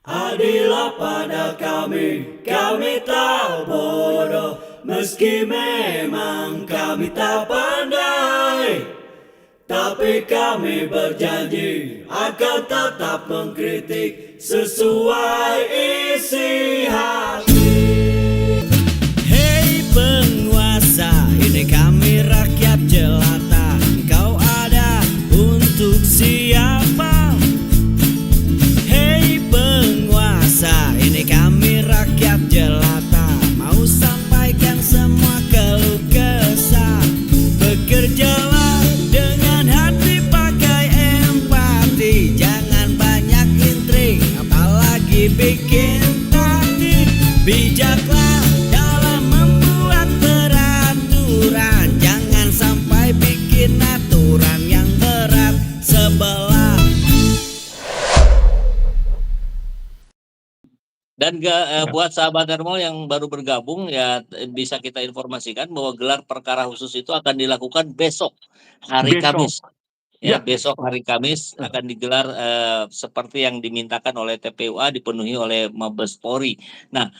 Adillah pada kami tak bodoh, meski memang kami tak pandai. Tapi kami berjanji akan tetap mengkritik sesuai isi hati. Hei penguasa, ini kami rakyat jelata. Engkau ada untuk siapa? Hei penguasa, ini kami rakyat jelata. Mau sampaikan semua keluh kesah. Bekerjalah dengan hati, pakai empati. Jangan banyak intrik, apalagi bikin taktik. Bijaklah dalam membuat peraturan. Jangan sampai bikin aturan yang berat sebelah. Dan buat sahabat Hermol yang baru bergabung ya bisa kita informasikan bahwa gelar perkara khusus itu akan dilakukan besok hari Kamis. Ya, besok hari Kamis akan digelar seperti yang dimintakan oleh TPUA, dipenuhi oleh Mabes Polri. Nah,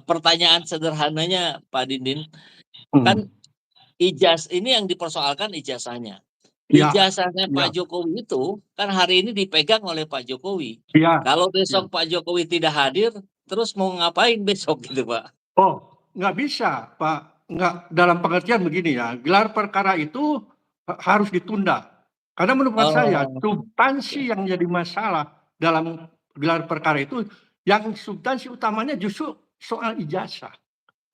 pertanyaan sederhananya Pak Dindin, kan ini yang dipersoalkan ijazahnya. Ijazahnya Pak Jokowi itu kan hari ini dipegang oleh Pak Jokowi. Kalau besok Pak Jokowi tidak hadir, terus mau ngapain besok gitu Pak? Oh, nggak bisa Pak, nggak, dalam pengertian begini ya, gelar perkara itu harus ditunda. Karena menurut saya substansi yang jadi masalah dalam gelar perkara itu, yang substansi utamanya justru soal ijazah.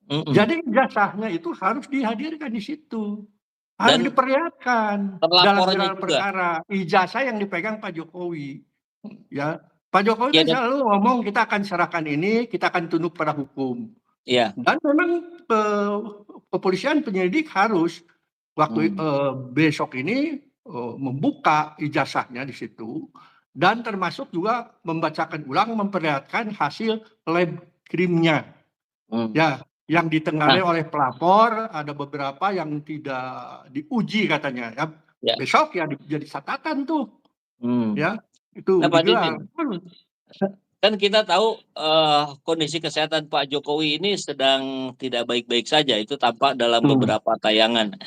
Jadi ijazahnya itu harus dihadirkan di situ, harus Dan diperlihatkan dalam terlapornya gelar juga. perkara, ijazah yang dipegang Pak Jokowi. Ya, Pak Jokowi Ya, kan selalu ngomong kita akan serahkan ini, kita akan tunduk pada hukum. Iya. Dan memang kepolisian penyelidik harus waktu besok ini membuka ijazahnya di situ, dan termasuk juga membacakan ulang, memperlihatkan hasil lab krimnya. Ya, yang ditengarai oleh pelapor, ada beberapa yang tidak diuji katanya ya. Besok ya jadi catatan tuh. Ya, itu Nah, Pak digelar. Dindin, kan kita tahu kondisi kesehatan Pak Jokowi ini sedang tidak baik-baik saja, itu tampak dalam beberapa tayangan.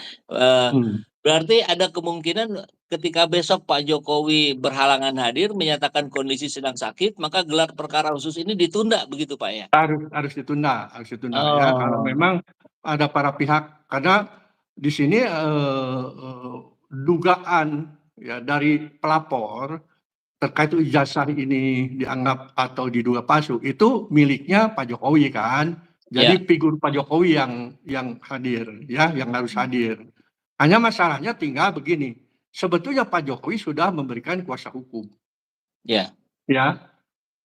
Berarti ada kemungkinan ketika besok Pak Jokowi berhalangan hadir, menyatakan kondisi sedang sakit, maka gelar perkara khusus ini ditunda begitu Pak ya? Harus ditunda ya, kalau memang ada para pihak, karena di sini dugaan ya dari pelapor terkait ijazah ini dianggap atau diduga palsu, itu miliknya Pak Jokowi kan. Jadi figur Pak Jokowi yang hadir ya, yang harus hadir. Hanya masalahnya tinggal begini, sebetulnya Pak Jokowi sudah memberikan kuasa hukum. Ya.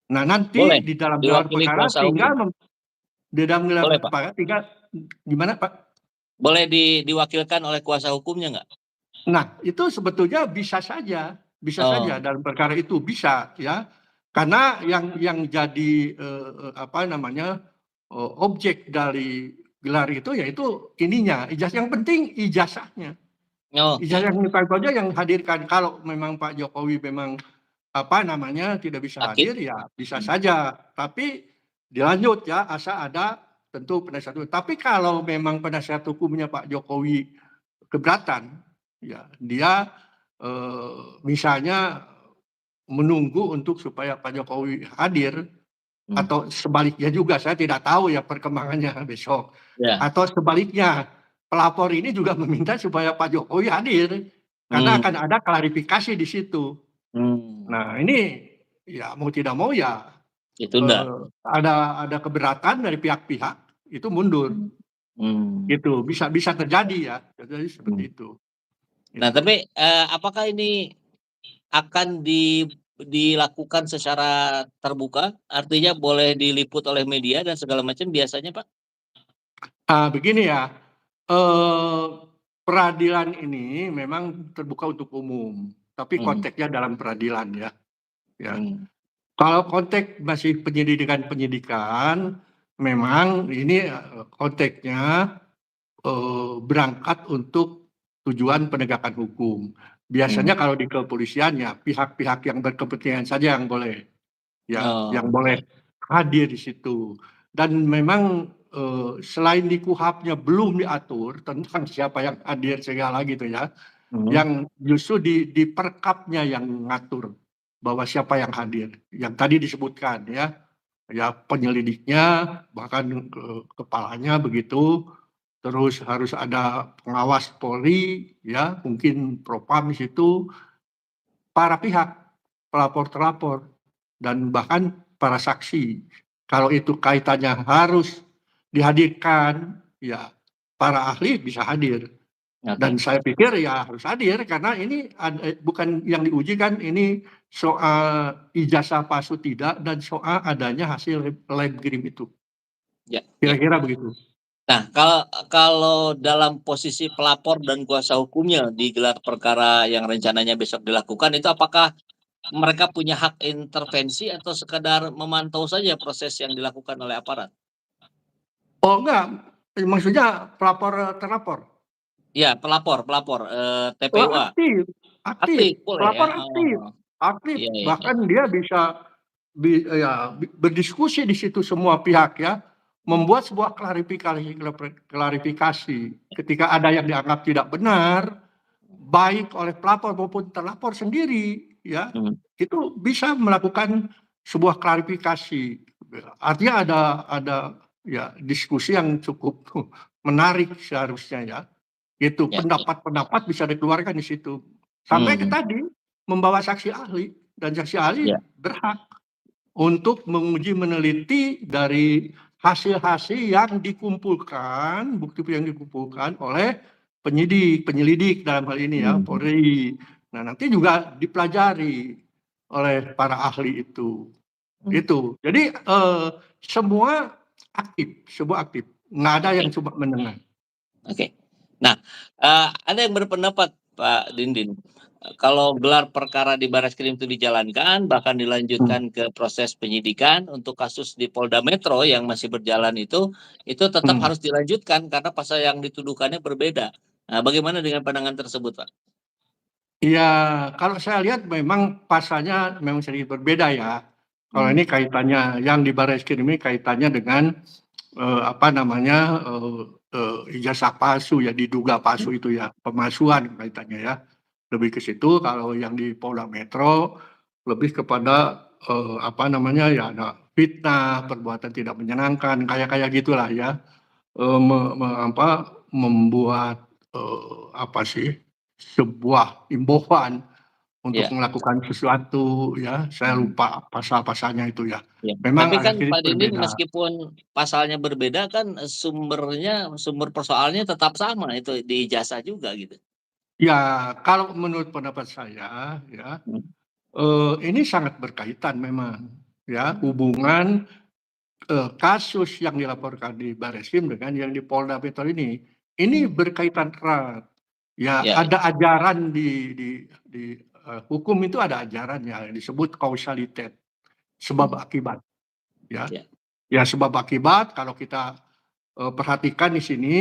Nah, nanti di dalam gelar perkara tinggal di dalam gelar perkara tinggal gimana Pak? Boleh diwakilkan oleh kuasa hukumnya nggak? Nah, itu sebetulnya bisa saja dalam perkara itu bisa ya, karena yang jadi objek dari gelar itu yaitu ininya, ijazah. Yang penting ijazahnya. Ijazah yang saja yang hadirkan. Kalau memang Pak Jokowi memang tidak bisa hadir ya bisa saja, tapi dilanjut ya, asal ada tentu penasihat hukum. Tapi kalau memang penasihat hukumnya Pak Jokowi keberatan, ya dia misalnya menunggu untuk supaya Pak Jokowi hadir, atau sebaliknya juga, saya tidak tahu ya perkembangannya besok. Atau sebaliknya, pelapor ini juga meminta supaya Pak Jokowi hadir, karena akan ada klarifikasi di situ. Nah, ini ya mau tidak mau ya ada keberatan dari pihak-pihak, itu mundur. Itu bisa terjadi ya, jadi seperti itu. Nah, tapi apakah ini akan dilakukan secara terbuka, artinya boleh diliput oleh media dan segala macam biasanya Pak? Begini ya, peradilan ini memang terbuka untuk umum, tapi konteksnya dalam peradilan ya. Kalau konteks masih penyidikan, memang ini konteksnya berangkat untuk tujuan penegakan hukum. Biasanya kalau di kepolisian ya pihak-pihak yang berkepentingan saja yang boleh. ya Oh, yang boleh hadir di situ. Dan memang selain di KUHP-nya belum diatur tentang siapa yang hadir segala gitu ya, yang justru di Perkapnya yang ngatur bahwa siapa yang hadir. Yang tadi disebutkan ya penyelidiknya bahkan kepalanya begitu. Terus harus ada pengawas Polri, ya mungkin Propam di situ, para pihak, pelapor-terlapor, dan bahkan para saksi. Kalau itu kaitannya harus dihadirkan, ya para ahli bisa hadir. Dan oke. saya pikir ya harus hadir karena ini bukan yang diuji kan, ini soal ijazah palsu tidak dan soal adanya hasil lab grim itu. Ya, ya. Kira-kira begitu. Nah, kalau dalam posisi pelapor dan kuasa hukumnya di gelar perkara yang rencananya besok dilakukan, itu apakah mereka punya hak intervensi atau sekadar memantau saja proses yang dilakukan oleh aparat? Oh enggak, maksudnya pelapor terlapor. Ya, pelapor pelapor, Oh, TPUA. aktif, Aktif aktif, boleh ya? pelapor aktif, Oh, aktif. iya iya iya. Bahkan dia bisa berdiskusi di situ semua pihak ya, membuat sebuah klarifikasi ketika ada yang dianggap tidak benar, baik oleh pelapor maupun terlapor sendiri ya, Mhm, itu bisa melakukan sebuah klarifikasi. Artinya ada ya diskusi yang cukup menarik seharusnya ya. Itu ya ya. pendapat-pendapat bisa dikeluarkan di situ. Sampai ke Mhm, tadi membawa saksi ahli dan saksi ahli ya. berhak untuk menguji meneliti dari hasil-hasil yang dikumpulkan, bukti yang dikumpulkan oleh penyelidik dalam hal ini ya, Mhm, Polri. Nah, nanti juga dipelajari oleh para ahli itu. mhm, Itu. Jadi semua aktif, semua aktif. Nggak ada yang oke cuma mendengar. oke. Nah, ada yang berpendapat Pak Dindin, kalau gelar perkara di Barreskrim itu dijalankan, bahkan Hmm. dilanjutkan ke proses penyidikan untuk kasus di Polda Metro yang masih berjalan itu tetap Hmm. harus dilanjutkan karena pasal yang dituduhkannya berbeda. Nah, bagaimana dengan pandangan tersebut, Pak? Iya, kalau saya lihat memang pasalnya memang sedikit berbeda ya. Kalau Mhm, ini kaitannya yang di Barreskrim ini kaitannya dengan apa namanya ijazah palsu ya, diduga palsu itu ya, pemalsuan kaitannya ya. Lebih ke situ. Kalau yang di Polda Metro lebih kepada apa namanya ya, ada fitnah, perbuatan tidak menyenangkan, kayak gitulah ya. Membuat apa sih, sebuah imbauan untuk iya melakukan sesuatu ya, saya mhm, lupa pasal-pasalnya itu ya. iya. Memang Tapi kan agak sedikit Pak Dindin berbeda. meskipun pasalnya berbeda kan, sumber persoalannya tetap sama itu di ijazah juga gitu. Ya, kalau menurut pendapat saya ya, Mhm, ini sangat berkaitan memang ya, hubungan kasus yang dilaporkan di Barreskrim dengan yang di Polda Metro ini. Ini berkaitan erat. Ya, iya iya ada ajaran di hukum itu ada ajarannya yang disebut kausalitas, sebab mhm, akibat ya. iya Ya sebab akibat kalau kita perhatikan di sini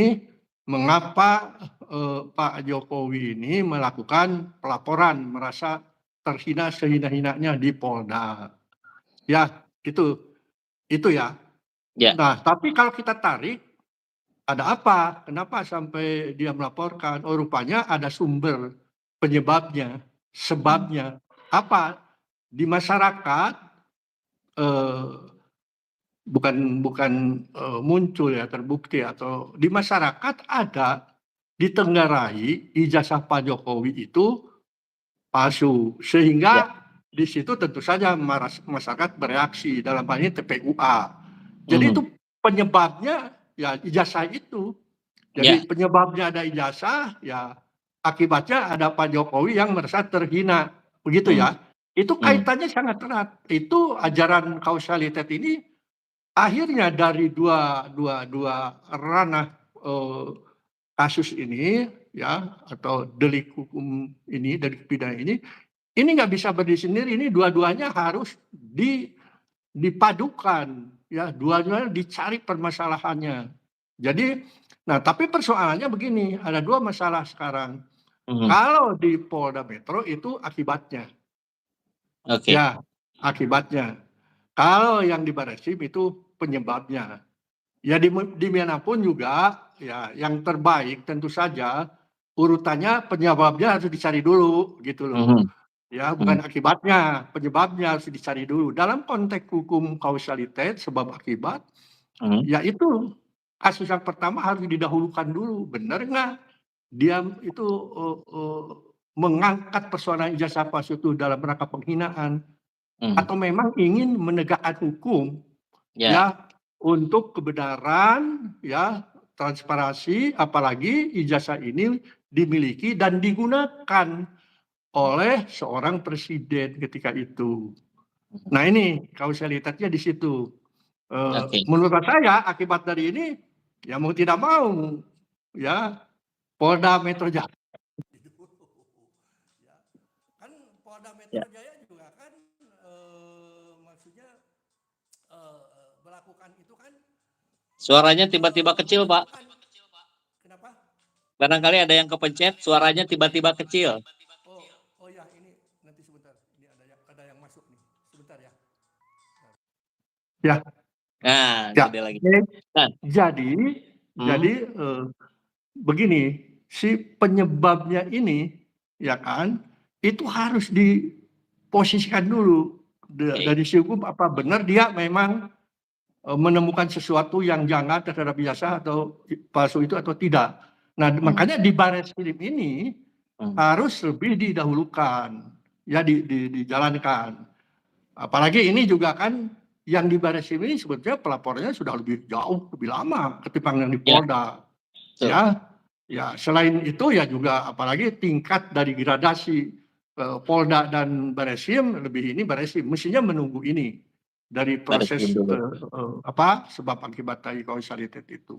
mengapa Pak Jokowi ini melakukan pelaporan merasa terhina sehina-hinanya di Polda. Ya, itu ya. iya, Nah, tapi kalau kita tarik, ada apa? Kenapa sampai dia melaporkan? Oh, rupanya ada sumber penyebabnya, mhm, sebabnya. Apa? Di masyarakat eh, bukan bukan muncul ya, terbukti atau di masyarakat ada ditenggarai ijazah Pak Jokowi itu palsu. iya, Sehingga di situ tentu saja masyarakat bereaksi, dalam hal ini TPUA. Jadi itu mhm, penyebabnya ya ijazah itu. Jadi iya, penyebabnya ada ijazah, ya akibatnya ada Pak Jokowi yang merasa terhina, begitu mhm, ya. Itu mhm, kaitannya sangat erat. Itu ajaran kausalitas ini akhirnya dari dua dua dua ranah kasus ini ya, atau delik hukum ini, delik pidana ini nggak bisa berdiri sendiri. Ini dua-duanya harus dipadukan ya, dua-duanya dicari permasalahannya. Jadi, nah tapi persoalannya begini, ada dua masalah sekarang. mhm, Kalau di Polda Metro itu akibatnya, oke, ya akibatnya. Kalau yang di Barreskrim itu penyebabnya. Ya di manapun juga ya yang terbaik tentu saja urutannya penyebabnya harus dicari dulu gitu loh. Ya, bukan akibatnya, penyebabnya harus dicari dulu. Dalam konteks hukum kausalitas sebab akibat, ya itu kasus yang pertama harus didahulukan dulu. Benar nggak dia itu mengangkat persoalan ijazah palsu itu dalam rangka penghinaan, atau memang ingin menegakkan hukum ya untuk kebenaran, ya transparansi, apalagi ijazah ini dimiliki dan digunakan oleh seorang presiden ketika itu. Nah ini kausalitasnya di situ. Menurut saya akibat dari ini ya mau tidak mau ya Polda Metro Jaya. Kan Polda Metro Jaya juga kan maksudnya melakukan itu kan. Suaranya tiba-tiba kecil, Pak. Kenapa? Barangkali ada yang kepencet, suaranya tiba-tiba kecil. Oh ya, ini nanti sebentar. Ini ada yang masuk nih. Sebentar ya. Ya. Nah, ya. ada lagi. Nah. Jadi begini, si penyebabnya ini ya kan itu harus diposisikan dulu dari si hukum, apa benar dia memang menemukan sesuatu yang janggal terhadap ijazah atau palsu itu atau tidak. Nah, makanya di Barreskrim ini harus lebih didahulukan, ya dijalankan. Apalagi ini juga kan yang di Barreskrim ini sebetulnya pelapornya sudah lebih jauh, lebih lama ketimbang yang di Polda. Ya, selain itu ya juga apalagi tingkat dari gradasi Polda dan Barreskrim lebih ini Barreskrim mestinya menunggu ini dari proses sebab akibat dari kausalitas itu.